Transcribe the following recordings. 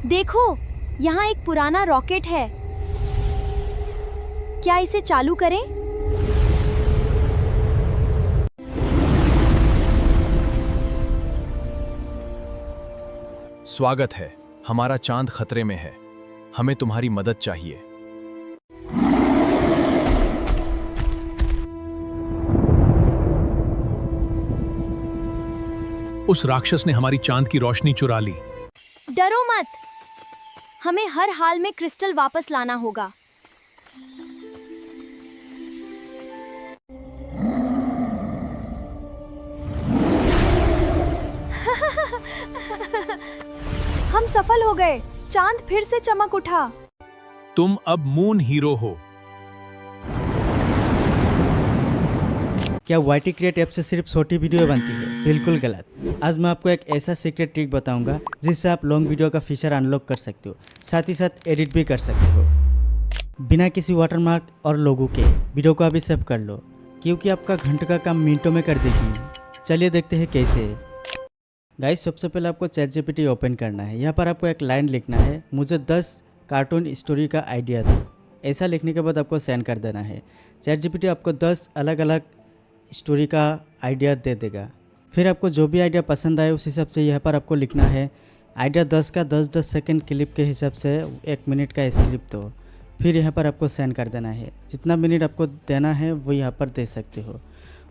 देखो, यहाँ एक पुराना रॉकेट है। क्या इसे चालू करें? स्वागत है। हमारा चांद खतरे में है। हमें तुम्हारी मदद चाहिए। उस राक्षस ने हमारी चांद की रोशनी चुरा ली। डरो मत, हमें हर हाल में क्रिस्टल वापस लाना होगा। हम सफल हो गए। चांद फिर से चमक उठा। तुम अब मून हीरो हो। क्या वाईटी क्रिएट ऐप से सिर्फ छोटी वीडियो बनती है? बिल्कुल गलत। आज मैं आपको एक ऐसा सीक्रेट ट्रिक बताऊंगा जिससे आप लॉन्ग वीडियो का फीचर अनलॉक कर सकते हो, साथ ही साथ एडिट भी कर सकते हो बिना किसी वाटरमार्क और लोगो के। वीडियो को अभी सेव कर लो क्योंकि आपका घंटे का काम मिनटों में कर देगी। चलिए देखते हैं कैसे। गाइस, सबसे पहले आपको ChatGPT ओपन करना है। यहाँ पर आपको एक लाइन लिखना है, मुझे 10 कार्टून स्टोरी का आइडिया दो। ऐसा लिखने के बाद आपको सेंड कर देना है। ChatGPT आपको 10 अलग अलग स्टोरी का आइडिया दे देगा। फिर आपको जो भी आइडिया पसंद आए उस हिसाब से यहाँ पर आपको लिखना है। आइडिया 10 का 10-10 सेकंड क्लिप के हिसाब से 1 मिनट का स्क्रिप्ट दो। फिर यहाँ पर आपको सेंड कर देना है। जितना मिनट आपको देना है वो यहाँ पर दे सकते हो।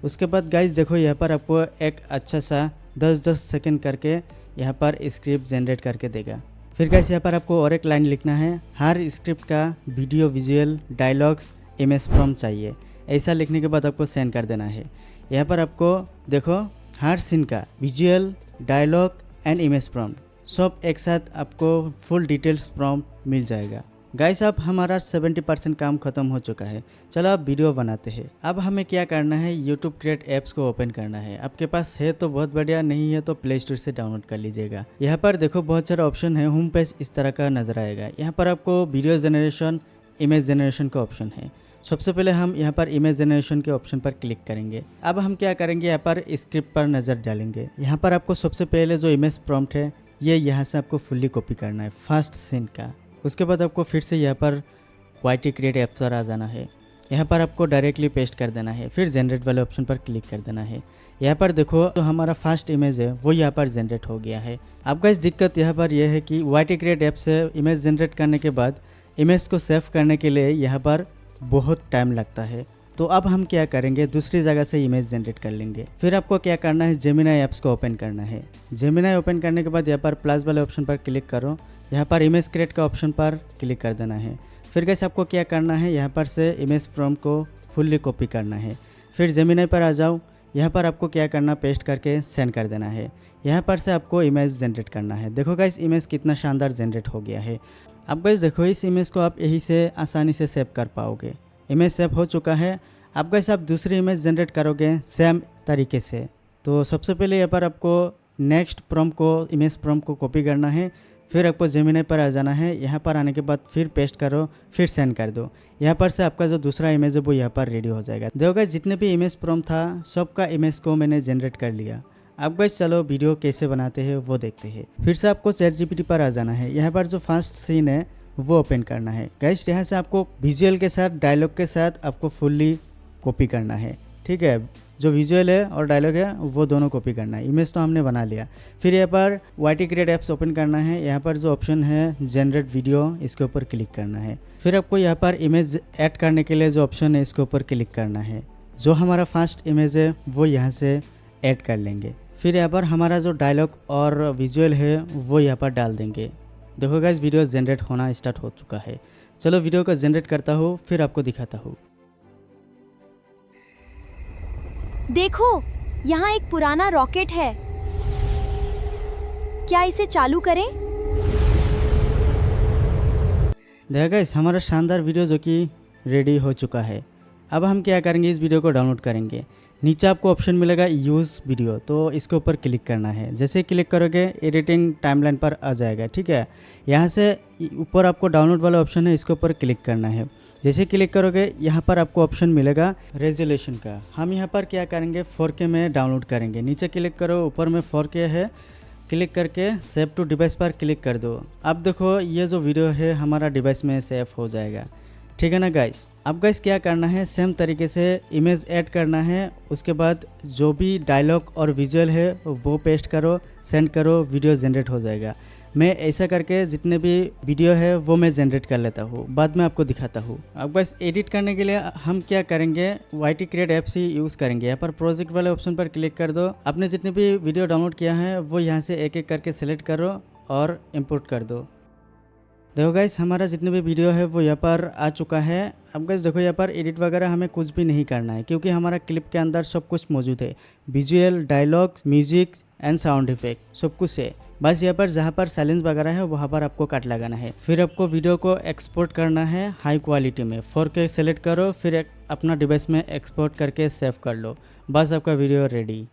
उसके बाद गाइस देखो, यहाँ पर आपको एक अच्छा सा 10-10 सेकंड करके यहाँ पर स्क्रिप्ट जनरेट करके देगा। फिर गाइस यहाँ पर आपको और एक लाइन लिखना है, हर स्क्रिप्ट का video, visual, dialogues, image prompt चाहिए। ऐसा लिखने के बाद आपको सेंड कर देना है। यहाँ पर आपको देखो, हर सीन का visual, dialogue and image prompt सब एक साथ आपको फुल डिटेल्स प्रॉम्प्ट मिल जाएगा। गाइस, अब हमारा 70% काम खत्म हो चुका है। चलो अब वीडियो बनाते हैं। अब हमें क्या करना है, यूट्यूब क्रिएट ऐप्स को ओपन करना है। आपके पास है तो बहुत बढ़िया, नहीं है तो प्ले स्टोर से डाउनलोड कर लीजिएगा। यहाँ पर देखो बहुत सारे ऑप्शन है। होम पेज इस तरह का नजर आएगा। यहाँ पर आपको वीडियो जनरेशन, इमेज जनरेशन का ऑप्शन है। सबसे पहले हम यहाँ पर इमेज जनरेशन के ऑप्शन पर क्लिक करेंगे। अब हम क्या करेंगे, यहाँ पर स्क्रिप्ट पर नज़र डालेंगे। यहाँ पर आपको सबसे पहले जो इमेज प्रॉम्प्ट है ये यहाँ से आपको फुल्ली कॉपी करना है फर्स्ट सीन का। उसके बाद आपको फिर से यहाँ पर वाईटी क्रिएट ऐप पर आ जाना है। यहाँ पर आपको डायरेक्टली पेस्ट कर देना है। फिर जनरेट वाले ऑप्शन पर क्लिक कर देना है। यहाँ पर देखो, तो हमारा फर्स्ट इमेज है वो यहाँ पर जनरेट हो गया है। आपका इस दिक्कत यहाँ पर यह है कि वाईटी क्रिएट ऐप से इमेज जनरेट करने के बाद इमेज को सेव करने के लिए यहाँ पर बहुत टाइम लगता है। तो अब हम क्या करेंगे, दूसरी जगह से इमेज जनरेट कर लेंगे। फिर आपको क्या करना है, जेमिनाई ऐप्स को ओपन करना है। जेमिनाई ओपन करने के बाद यहाँ पर प्लस वाले ऑप्शन पर क्लिक करो। यहाँ पर इमेज क्रिएट का ऑप्शन पर क्लिक कर देना है। फिर गाइस आपको क्या करना है, यहाँ पर से इमेज प्रॉम्प्ट को फुल्ली कॉपी करना है। फिर जेमिनाई पर आ जाओ। यहाँ पर आपको क्या करना, पेस्ट करके सेंड कर देना है। यहाँ पर से आपको इमेज जनरेट करना है। देखो गाइस, इमेज कितना शानदार जनरेट हो गया है। अब गाइस देखो, इस इमेज को आप यहीं से आसानी से सेव कर पाओगे। इमेज सेव हो चुका है। अब गाइस आप दूसरी इमेज जनरेट करोगे सेम तरीके से। तो सबसे पहले यहाँ पर आपको नेक्स्ट प्रॉम्प्ट को, इमेज प्रॉम्प्ट को कॉपी करना है। फिर आपको जेमिनाई पर आ जाना है। यहाँ पर आने के बाद फिर पेस्ट करो, फिर सेंड कर दो। यहाँ पर से आपका जो दूसरा इमेज है वो यहाँ पर रेडी हो जाएगा। देखो गाइस, जितने भी इमेज प्रॉम्प्ट था सबका इमेज को मैंने जनरेट कर लिया। अब गाइस चलो वीडियो कैसे बनाते हैं वो देखते हैं। फिर से आपको ChatGPT पर आ जाना है। यहाँ पर जो फर्स्ट सीन है वो ओपन करना है। गाइस यहाँ से आपको विजुअल के साथ, डायलॉग के साथ आपको फुल्ली कॉपी करना है। ठीक है, जो विजुअल है और डायलॉग है वो दोनों कॉपी करना है। इमेज तो हमने बना लिया। फिर यहाँ पर वाईटी क्रिएट ऐप्स ओपन करना है। यहाँ पर जो ऑप्शन है जनरेट वीडियो, इसके ऊपर क्लिक करना है। फिर आपको यहाँ पर इमेज ऐड करने के लिए जो ऑप्शन है इसके ऊपर क्लिक करना है। जो हमारा फर्स्ट इमेज है वो यहाँ से ऐड कर लेंगे। फिर यहाँ पर हमारा जो डायलॉग और विजुअल है वो यहाँ पर डाल देंगे। देखो गाइस, वीडियो जनरेट होना स्टार्ट हो चुका है। चलो वीडियो को जनरेट करता हूँ, फिर आपको दिखाता हूँ। देखो, यहाँ एक पुराना रॉकेट है। क्या इसे चालू करें? देखो गाइस, हमारा शानदार वीडियो जो कि रेडी हो चुका है। अब हम क्या करेंगे, इस वीडियो को डाउनलोड करेंगे। नीचे आपको ऑप्शन मिलेगा यूज़ वीडियो, तो इसके ऊपर क्लिक करना है। जैसे क्लिक करोगे एडिटिंग टाइमलाइन पर आ जाएगा। ठीक है, यहाँ से ऊपर आपको डाउनलोड वाला ऑप्शन है, इसके ऊपर क्लिक करना है। जैसे क्लिक करोगे यहाँ पर आपको ऑप्शन मिलेगा रेजोल्यूशन का। हम यहाँ पर क्या करेंगे, 4K में डाउनलोड करेंगे। नीचे क्लिक करो, ऊपर में 4K है, क्लिक करके सेव टू डिवाइस पर क्लिक कर दो। अब देखो ये जो वीडियो है हमारा डिवाइस में सेव हो जाएगा, ठीक है ना गाइस। अब गाइस क्या करना है, सेम तरीके से इमेज ऐड करना है, उसके बाद जो भी डायलॉग और विजुअल है वो पेस्ट करो, सेंड करो, वीडियो जनरेट हो जाएगा। मैं ऐसा करके जितने भी वीडियो है वो मैं जनरेट कर लेता हूँ, बाद में आपको दिखाता हूँ। अब बस एडिट करने के लिए हम क्या करेंगे, YT क्रिएट ऐप्स ही यूज़ करेंगे। यहाँ पर प्रोजेक्ट वाले ऑप्शन पर क्लिक कर दो। आपने जितने भी वीडियो डाउनलोड किया है वो यहाँ से एक एक करके सेलेक्ट करो और इम्पोर्ट कर दो। देखो गाइस हमारा जितने भी वीडियो है वो यहाँ पर आ चुका है। अब गाइस देखो यहाँ पर एडिट वगैरह हमें कुछ भी नहीं करना है, क्योंकि हमारा क्लिप के अंदर सब कुछ मौजूद है, visual, dialogue, music and sound effect सब कुछ है। बस यहाँ पर जहाँ पर साइलेंस वगैरह है वहाँ पर आपको कट लगाना है। फिर आपको वीडियो को एक्सपोर्ट करना है हाई क्वालिटी में, 4K सेलेक्ट करो, फिर अपना डिवाइस में एक्सपोर्ट करके सेव कर लो। बस आपका वीडियो रेडी।